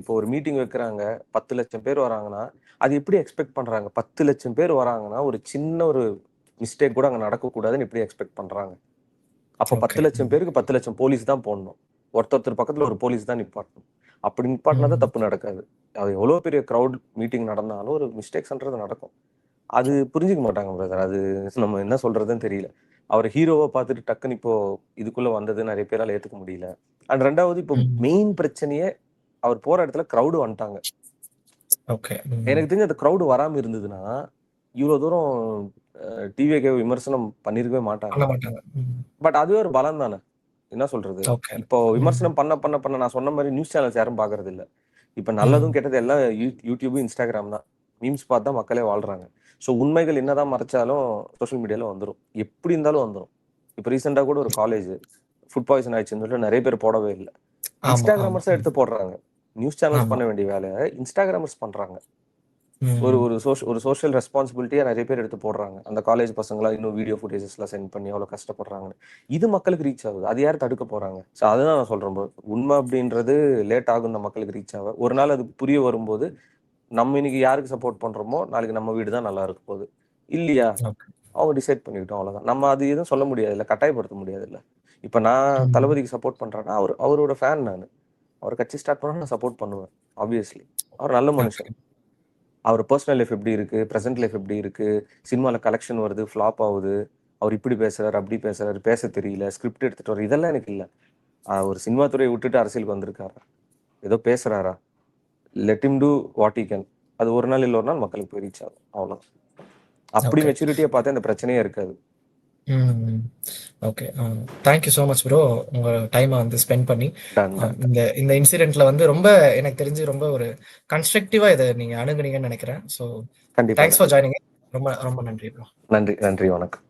இப்போ ஒரு மீட்டிங் வைக்கிறாங்க, 10,00,000 பேர் வராங்கன்னா, அது எப்படி எக்ஸ்பெக்ட் பண்றாங்க? 10,00,000 பேர் வராங்கன்னா, ஒரு சின்ன ஒரு மிஸ்டேக் கூட அங்க நடக்கக்கூடாதுன்னு எப்படி எக்ஸ்பெக்ட் பண்றாங்க? அப்ப ஓகே. 10,00,000 பேருக்கு 10,00,000 போலீஸ் தான் போடணும். ஒருத்தர் பக்கத்துல ஒரு போலீஸ் தான் நிப்பாட்டணும். அப்படி நிப்பாட்டினா தான் ம். தப்பு நடக்காது. அது எவ்வளோ பெரிய கிரவுட் மீட்டிங் நடந்தாலும் ஒரு மிஸ்டேக்ஸ்ன்றது நடக்கும். அது புரிஞ்சுக்க மாட்டாங்க பிரதர். அது நம்ம என்ன சொல்றதுன்னு தெரியல. அவர ஹீரோவா பார்த்துட்டு டக்குன்னு இப்போ இதுக்குள்ள வந்தது நெறைய பேரால ஏத்துக்க முடியல. அண்ட் 2வது இப்போ ம். மெயின் பிரச்சனையே அவர் போற இடத்துல கிரவுட் வந்துட்டாங்க. ஓகே. ம். எனக்கு தெரிஞ்சு அந்த கிரவுட் வராம இருந்ததுன்னா, இவ்ளோ தூரம் டிவிகே விமர்சனம் பண்ணியிருக்கவே மாட்டாங்க. பண்ண மாட்டாங்க. ம். பட் அதுவே ஒரு பலம் தானே. என்ன சொல்றது? ஓகே. இப்போ ம். விமர்சனம் பண்ண நான் சொன்ன மாரி நியூஸ் சேனல்ஸ் யாரும் பார்க்கறதில்ல. இப்ப நல்லதும், ம். கெட்டதும் எல்லாம் YouTube, Instagram தான். மீம்ஸ் பார்த்து தான் மக்களே வாழ்றாங்க. ஸோ உண்மைகள் என்னதான் மறைச்சாலும் சோசியல் மீடியால வந்துரும். எப்படி இருந்தாலும் வந்துரும். இப்ப ரீசென்ட்டா கூட ஒரு காலேஜ் ஃபுட் பாய்சன் ஆயிடுச்சுன்னு சொல்லிட்டு நெறைய பேர் போடவே இல்ல. ஆமா, ஆமா. இன்ஸ்டாகிராமர்ஸா ம். எடுத்து போடுறாங்க. நியூஸ் சேனல்ஸ் ஆமா. பண்ண வேண்டிய வேலைய இன்ஸ்டாகிராமர்ஸ் பண்றாங்க. ஒரு ம். ஒரு ஒரு சோசியல் ரெஸ்பான்சிபிலிட்டியா நெறைய பேர் எடுத்து போடுறாங்க. அந்த காலேஜ் பசங்கலாம் இன்னும் வீடியோ ஃபுட்டேஜஸ்லாம் சென்ட் பண்ணி அவ்வளோ கஷ்டப்படுறாங்கன்னு. இது மக்களுக்கு ரீச் ஆகுது. அது யார் தடுக்க போறாங்க? ஸோ அதுதான் நான் சொல்றேன் ப்ரோ. உண்மை அப்படின்றது லேட் ஆகும் இந்த மக்களுக்கு ரீச் ஆக. ஒரு நாள் அது புரிய வரும்போது, நம்ம இன்னைக்கு யாருக்கு சப்போர்ட் பண்றோமோ, நாளைக்கு நம்ம வீடு தான் நல்லா இருக்க போகுது. இல்லையா? ஓகே. அவங்க டிசைட் பண்ணிக்கிட்டோம் அவ்வளோதான். நம்ம அது எதுவும் சொல்ல முடியாதுல்ல. கட்டாயப்படுத்த முடியாதுல்ல. இப்ப நான் ம். தளபதிக்கு சப்போர்ட் பண்றேன்னா, அவரோட ஃபேன் நானு. அவர் கட்சி ஸ்டார்ட் பண்ணா நான் சப்போர்ட் பண்ணுவேன். ஆப்வியஸ்லி. அவர் நல்ல மனுஷன். ஓகே. அவர் பெர்சனல் லைஃப் எப்படி இருக்கு? பிரசன்ட் லைஃப் எப்படி இருக்கு? சினிமால கலெக்ஷன் வருது, ஃப்ளாப் ஆவுது. அவர் இப்படி பேசுறாரு, அப்படி பேசுறாரு, பேச தெரியல, ஸ்கிரிப்ட் எடுத்துட்டு வர இதெல்லாம் எனக்கு இல்ல. ஒரு சினிமா துறைய விட்டுட்டு அரசியலுக்கு வந்திருக்காரா? ஏதோ பேசுறாரா? Let him do what he can. அது ஒரு நாள் இல்ல ஒரு நாள் மக்களுக்கு போய் ரீச் ஆகும். அவ்வளோதான். அப்படி ஓகே. மெச்சூரிட்டியா பார்த்தா இந்த பிரச்சனையே இருக்காது. ம். Okay. Thank you so much bro. உங்க டைம வந்து ஸ்பெண்ட் பண்ணி, டன், டன், டன். இந்த இந்த இன்சிடென்ட்ல வந்து ரொம்ப எனக்கு தெரிஞ்சு ரொம்ப ஒரு கன்ஸ்ட்ரக்டிவா இத நீங்க அணுகுனீங்கன்னு நெனைக்கிறேன். ஸோ கண்டிப்பா, தேங்க்ஸ் ஃபார் கண்டிப்பா. ஜாயினிங். ரொம்ப ரொம்ப நன்றி ப்ரோ. நன்றி, நன்றி. வணக்கம்.